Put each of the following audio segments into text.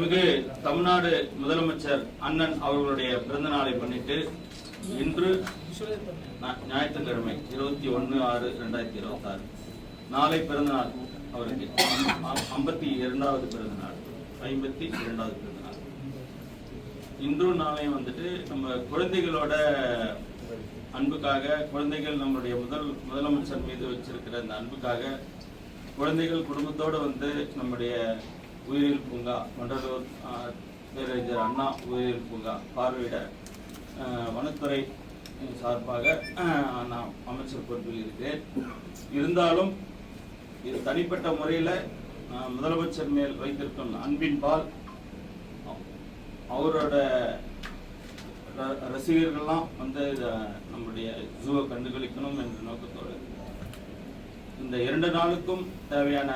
தமிழ்நாடு முதலமைச்சர் அண்ணன் அவர்களுடைய பிறந்த நாளை முன்னிட்டு இன்று ஞாயிற்றுக்கிழமை 21/6/2026 நாளை பிறந்த நாள் அவருக்கு 52வது பிறந்த நாள் 52வது பிறந்த நாள். இன்றும் நாளையும் வந்துட்டு நம்ம குழந்தைகளோட அன்புக்காக, குழந்தைகள் நம்மளுடைய முதலமைச்சர் மீது வச்சிருக்கிற அந்த அன்புக்காக குழந்தைகள் குடும்பத்தோடு வந்து நம்முடைய உயிரியல் பூங்கா, வண்டலூர் பேரறிஞர் அண்ணா உயிரியல் பூங்கா பார்வையிட வனத்துறை சார்பாக நான் அமைச்சர் பொறுப்பில் இருக்கிறேன். இருந்தாலும் இது தனிப்பட்ட முறையில் முதலமைச்சர் மேல் வைத்திருக்கும் அன்பின் பால் அவரோட ரசிகர்கள்லாம் வந்து நம்முடைய ஜூவை கண்டுகளிக்கணும் என்ற நோக்கத்தோடு இந்த 2 நாளுக்கும் தேவையான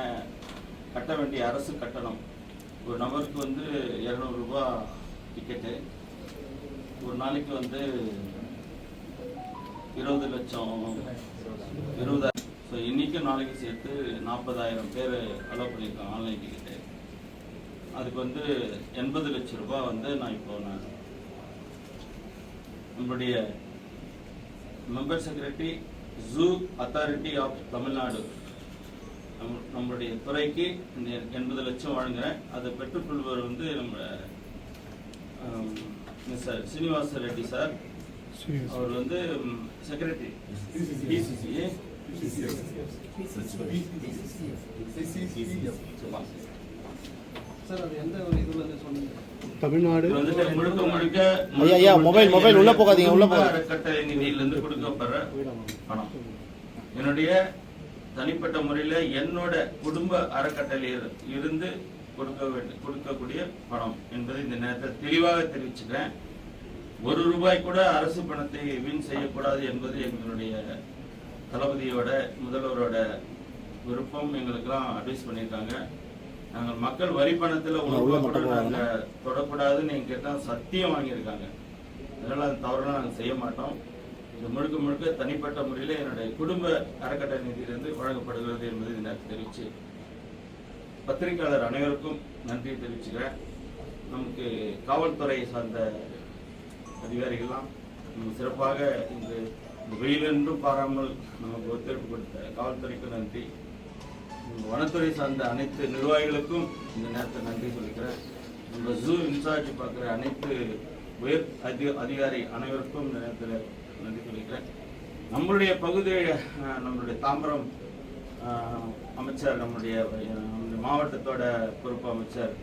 கட்ட வேண்டிய அரசு கட்டணம், ஒரு நபருக்கு வந்து 200 ரூபாய் டிக்கெட்டு, ஒரு நாளைக்கு வந்து 20 லட்சம் 20,000. ஸோ இன்றைக்கும் நாளைக்கு சேர்த்து 40,000 பேர் அலோவ் பண்ணியிருக்காங்க ஆன்லைன் டிக்கெட்டு. அதுக்கு வந்து 80 லட்சம் ரூபாய் வந்து நான் நம்மளுடைய மெம்பர் செக்ரட்டரி ஜூ அத்தாரிட்டி ஆஃப் தமிழ்நாடு நம்மளுடைய துறைக்கு இந்த 80 லட்சம் வழங்குறேன். அதை பெற்றுக்கொள்வர் வந்து நம்ம மிஸ்டர் சீனிவாச ரெட்டி சார், அவர் வந்து செக்ரட்டரி தமிழ்நாடு முழுக்க முழுக்க மொபைல் உள்ள போகாதீங்க, உள்ள போகாதீங்க. அறக்கட்டளை நிதியிலிருந்து கொடுக்கப்படுற பணம் என்னுடைய தனிப்பட்ட முறையில் என்னோட குடும்ப அறக்கட்டளையில் இருந்து கொடுக்கக்கூடிய பணம் என்பதை இந்த நேரத்தில் தெளிவாக தெரிவிச்சுக்கிறேன். 1 ரூபாய் கூட அரசு பணத்தை வீண் செய்யக்கூடாது என்பது எங்களுடைய தளபதியோட முதல்வரோட விருப்பம். எங்களுக்கெல்லாம் அட்வைஸ் பண்ணியிருக்காங்க. நாங்கள் மக்கள் வரி பணத்தில் 1 ரூபாய் கூட நாங்கள் தொடக்கூடாதுன்னு நீங்க கேட்டால் சத்தியம் வாங்கியிருக்காங்க. அதனால அந்த தவறுலாம் நாங்கள் செய்ய மாட்டோம். இது முழுக்க முழுக்க தனிப்பட்ட முறையில் என்னுடைய குடும்ப அறக்கட்டளை நிதியிலிருந்து வழங்கப்படுகிறது என்பதை எனக்கு தெரிவித்து பத்திரிகையாளர் அனைவருக்கும் நன்றி தெரிவிச்சுக்கிறேன். நமக்கு காவல்துறை சார்ந்த அதிகாரிகள்லாம் சிறப்பாக இந்த வெயிலென்றும் பாராமல் நமக்கு ஒத்துழைப்பு கொடுத்த காவல்துறைக்கும் நன்றி. வனத்துறை சார்ந்த அனைத்து நிர்வாகிகளுக்கும் இந்த நேரத்தில் நன்றி சொல்லிக்கிறேன். நம்ம ஜூ இன்சார்ஜ் பார்க்குற அனைத்து உயர் அதிகாரி அனைவருக்கும் இந்த நேரத்தில் நன்றி சொல்லிக்கிறேன். நம்மளுடைய பகுதியில் நம்மளுடைய தாம்பரம் அமைச்சர், நம்முடைய மாவட்டத்தோட பொறுப்பு அமைச்சர்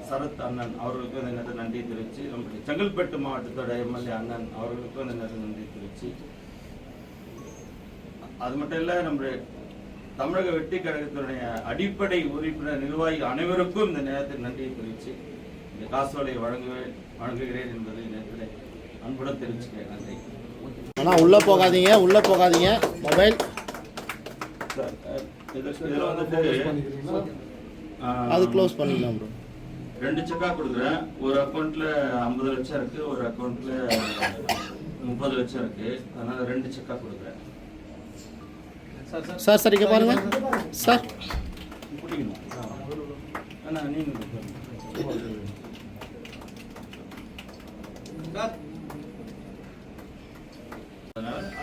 சரத் அண்ணன் அவர்களுக்கும் இந்த நேரத்தில் நன்றி தெரிவித்து, நம்முடைய செங்கல்பட்டு மாவட்டத்தோட எம்எல்ஏ அண்ணன் அவர்களுக்கும் இந்த நேரத்தில் நன்றி தெரிவித்து, அது மட்டும் இல்லை நம்முடைய தமிழக வெற்றி கழகத்தினுடைய அடிப்படை உறுப்பினர் நிர்வாகி அனைவருக்கும் இந்த நேரத்தில் நன்றியை தெரிவித்து இந்த காசோலை வழங்குகிறேன் என்பதை நேரத்தில் அன்புடன் தெரிவிச்சுக்கிறேன். நன்றி. ஆனால் உள்ள போகாதீங்க மொபைல் இதில் வந்துட்டு அது க்ளோஸ் பண்ணிடலாம் ப்ரோ. 2 செக்காக கொடுக்குறேன். ஒரு அக்கௌண்ட்ல 50 லட்சம் இருக்கு, ஒரு அக்கௌண்ட்ல 30 லட்சம் இருக்கு. அதனால 2 செக்காக கொடுக்குறேன். சார் இங்கே பாருங்க சார்.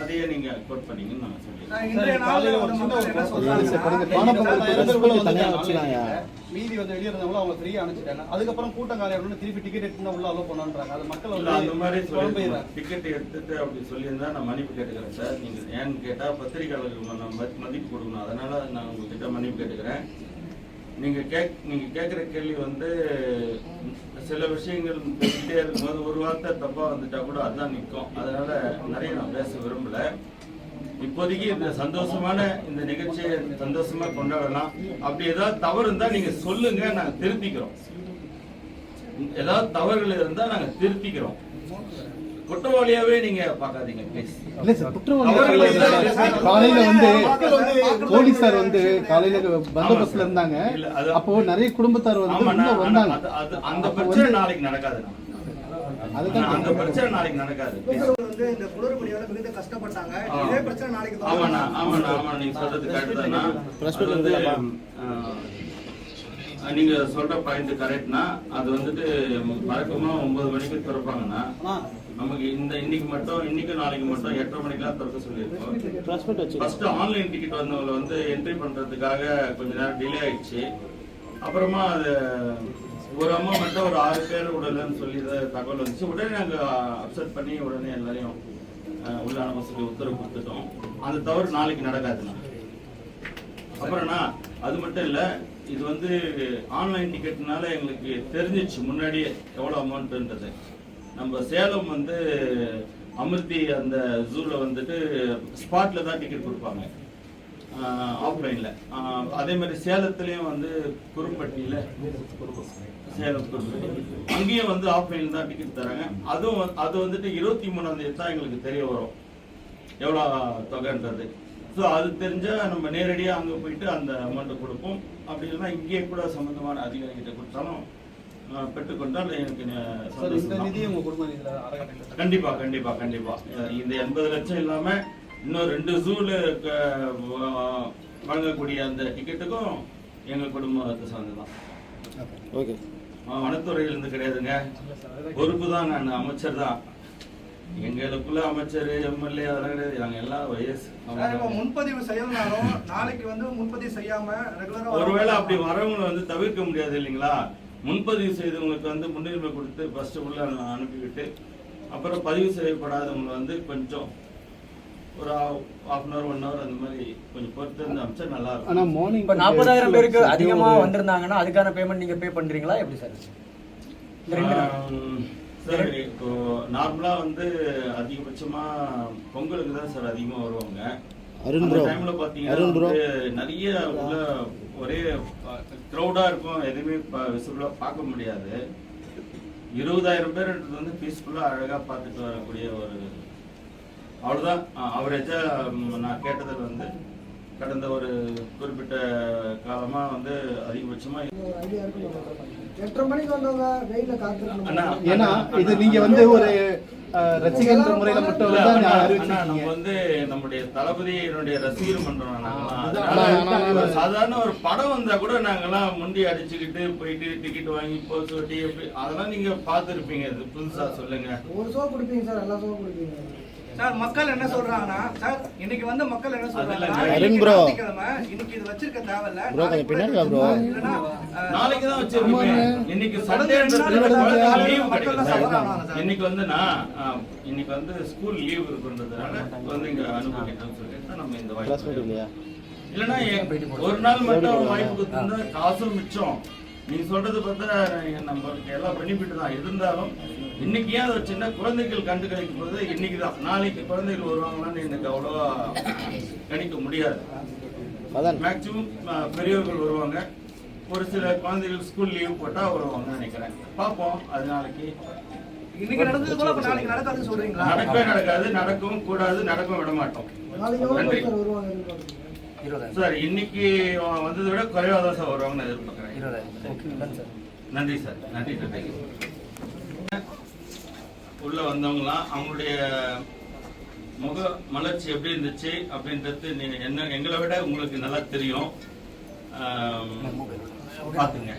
அதையே நீங்க கோட் பண்ணீங்கன்னு நான் மீதி வந்து வெளியே இருந்தவங்களும் அவங்க ஃப்ரீயா அனுப்பிச்சிட்டாங்க. அதுக்கப்புறம் கூட்டம் காலையில திருப்பி டிக்கெட் எடுத்து உள்ள அலோ பண்ணான்றாங்க. அது மக்கள் வந்து அந்த மாதிரி டிக்கெட் எடுத்துட்டு அப்படி சொல்லியிருந்தா நான் மன்னிப்பு கேட்டுக்கிறேன் சார். நீங்க ஏன்னு கேட்டா பத்திரிகையாளர்களுக்கு மதிப்பு கொடுக்கணும். அதனால நான் உங்ககிட்ட மன்னிப்பு கேட்டுக்கிறேன். நீங்க கேட்குற கேள்வி வந்து சில விஷயங்கள் பேசிட்டே இருக்கும்போது ஒரு வார்த்தை தப்பா வந்துட்டா கூட அதுதான் நிற்கும். அதனால நிறைய நான் பேச விரும்பல. இப்போதைக்கு இந்த சந்தோஷமான இந்த நிகழ்ச்சியை சந்தோஷமா கொண்டாடலாம். அப்படி ஏதாவது தவறு இருந்தா நீங்க சொல்லுங்க, நாங்க திருத்திக்கிறோம். ஏதாவது தவறுகள் இருந்தா நாங்க திருத்திக்கிறோம். குற்றவாளியாவே நீங்க பாக்காதீங்க ப்ளீஸ். இல்ல சார், காலையில வந்து போலீசார் வந்து காலையில பந்தோபஸ்ல இருந்தாங்க. அப்போ நிறைய குடும்பத்தார் வந்து வந்தாங்க. அந்த பிரச்சனை நாளைக்கு நடக்காது. அந்த பிரச்சனை நாளைக்கு நடக்காது. இந்த குளறுபடியால மிகுந்த கஷ்டப்பட்டாங்க. இதே பிரச்சனை நாளைக்கு ஆமாண்ணா நீங்க சொல்றது கரெக்ட் தானா. நீங்க சொல்ற பாயிண்ட் கரெக்ட்னா அது வந்துட்டு வழக்கமா 9 மணிக்கு திறப்பாங்கன்னா நமக்கு இன்னைக்கு மட்டும் நாளைக்கு மட்டும் 8:30 மணிக்கெல்லாம் திறக்க சொல்லியிருக்கோம். ஃபர்ஸ்ட் ஆன்லைன் டிக்கெட் வந்தவங்களை வந்து என்ட்ரி பண்றதுக்காக கொஞ்ச நேரம் டிலே ஆயிடுச்சு. அப்புறமா அது ஒரு அம்மா மட்டும் ஒரு 6 பேர் விடலன்னு சொல்லி தகவல் வந்துச்சு. உடனே நாங்க அப்செட் பண்ணி உடனே எல்லாரையும் உள்ள அனுப்ப சொல்லி உத்தரவு கொடுத்துட்டோம். அந்த தவறு நாளைக்கு நடக்காதுண்ணா. அப்புறம்னா அது மட்டும் இல்ல, இது வந்து ஆன்லைன் டிக்கெட்னால எங்களுக்கு தெரிஞ்சிச்சு முன்னாடியே எவ்வளவு அமௌண்ட்ன்றது. நம்ம சேலம் வந்து அமிர்தி அந்த ஜூல வந்துட்டு ஸ்பாட்ல தான் டிக்கெட் கொடுப்பாங்க ஆஃப்லைன்ல. அதே மாதிரி சேலத்துலயும் வந்து குறும்பட்டியில சேலம் குறும்பட்டி அங்கேயும் வந்து ஆஃப்லைன்ல தான் டிக்கெட் தராங்க. அது வந்துட்டு 23ஆம் தேதி தான் எங்களுக்கு தெரிய வரும் எவ்வளவு தொகைன்றது. ஸோ அது தெரிஞ்சா நம்ம நேரடியா அங்க போயிட்டு அந்த அமௌண்ட்டை கொடுப்போம். அப்படி இல்லைன்னா இங்கேயே கூட சம்பந்தமான அதிகாரிகிட்ட கொடுத்தாலும் பெற்றுக்கொண்டால் எனக்கு கண்டிப்பா கண்டிப்பா கண்டிப்பா இந்த 80 லட்சம் இல்லாம இன்னும் 2 ஜூல வழங்கக்கூடிய அந்த டிக்கெட்டுக்கும் எங்க குடும்பத்தை சார்ந்துதான். வனத்துறையில இருந்து கிடையாதுங்க, பொறுப்பு தான். நான் அமைச்சர் தான், எங்களுக்குள்ள அமைச்சர் எம்எல்ஏ அதெல்லாம் கிடையாது. நாங்க எல்லாம் வயசு முன்பதிவு செய்யணும். நாளைக்கு வந்து முன்பதிவு செய்யாம ஒருவேளை அப்படி வரவங்களை வந்து தவிர்க்க முடியாது இல்லைங்களா. முன்பதிவு செய்தவங்களுக்கு வந்து முன்னுரிமை கொடுத்து ஃபர்ஸ்ட் உள்ள அனுப்பிவிட்டு அப்புறம் பதிவு செய்யப்படாதவங்க வந்து கொஞ்சம் ஒரு 1/2 hour 1 hour அந்த மாதிரி கொஞ்சம் பொறுத்து இருந்து அமைச்சா நல்லா இருக்கும். ஆனா மார்னிங் 40,000 பேருக்கு அதிகமா வந்திருந்தாங்கன்னா அதுக்கான பேமெண்ட் நீங்க பே பண்றீங்களா எப்படி சார்? சார் இப்போ நார்மலா வந்து அதிகபட்சமா பொங்கலுக்கு தான் சார் அதிகமா வருவாங்க. அந்த டைம்ல பாத்தீங்கன்னா நிறைய உள்ள ஒரே கிரௌடா இருக்கும், எதுவுமே விசிபிளா பார்க்க முடியாது. 20,000 பேர்ன்றது வந்து பீஸ்ஃபுல்லா அழகா பார்த்துட்டு வரக்கூடிய ஒரு அவ்வளவுதான். அவரேஜா நான் கேட்டதுல வந்து கடந்த ஒரு குறிப்பிட்ட காலமா வந்து அதிகபட்சமா 8:30 மணிக்கு வந்தவங்க வெயில காத்துட்டு. ஏன்னா இது நீங்க வந்து ஒரு ரசிகன்ற முறையில மட்டும் நம்ம வந்து நம்முடைய தளபதியினுடைய ரசிகர் மன்றம். சாதாரண ஒரு படம் வந்தா கூட நாங்கெல்லாம் முண்டி அடிச்சுக்கிட்டு போயிட்டு டிக்கெட் வாங்கி போஸ் ஒட்டி அதெல்லாம் நீங்க பாத்துருப்பீங்க. இது புதுசா சொல்லுங்க. ஒரு ஷோ கொடுப்பீங்க சார், எல்லா ஷோ கொடுப்பீங்க சார். மக்கள் என்ன சொல்றாங்கன்னா சார், இன்னைக்கு வந்து மக்கள் என்ன சொல்றாங்கன்னா இன்னைக்கு இது வச்சிருக்க தேவையில்ல, நாளைக்கு தான் வச்சிருக்கீங்க. இன்னைக்கு சண்டேன்றது லீவ் கிடைக்கும். இன்னைக்கு வந்து இன்னைக்கு வந்து ஸ்கூல் லீவ் இருக்குன்றதுனால வந்து இங்க அனுப்பிக்கிட்டோம்னு சொல்லிட்டு நம்ம இந்த வாய்ப்பு இல்லைன்னா ஒரு நாள் மட்டும் வாய்ப்பு கொடுத்துருந்தா காசும் மிச்சம். நீங்க சொல்றது பார்த்தா நம்மளுக்கு எல்லாம் பெனிஃபிட் தான். இருந்தாலும் இன்னைக்கு ஏன் ஒரு சின்ன குழந்தைகள் கண்டு கணிக்கும் போது இன்னைக்கு தான், நாளைக்கு குழந்தைகள் வருவாங்களான்னு எனக்கு அவ்வளவா கணிக்க முடியாது. மேக்சிமம் பெரியவர்கள் வருவாங்க, ஒரு சில குழந்தைகள் ஸ்கூல் லீவ் போட்டா வருவாங்கன்னு நினைக்கிறேன். பார்ப்போம். அது நாளைக்கு இன்னைக்கு நடந்தது போல நாளைக்கு நடக்காதுன்னு சொல்றீங்களா? நடக்கவே நடக்காது, நடக்கவும் கூடாது, நடக்கவும் விட மாட்டோம். நன்றி சார். இன்னைக்கு வந்ததை விட குறைவாக தான் சார் வருவாங்கன்னு எதிர்பார்க்கிறேன். நன்றி சார். நன்றி நன்றி. உள்ள வந்தவங்களாம் அவங்களுடைய முக மலர்ச்சி எப்படி இருந்துச்சு அப்படின்றது என்ன எங்களை விட உங்களுக்கு நல்லா தெரியும். பாத்துங்க.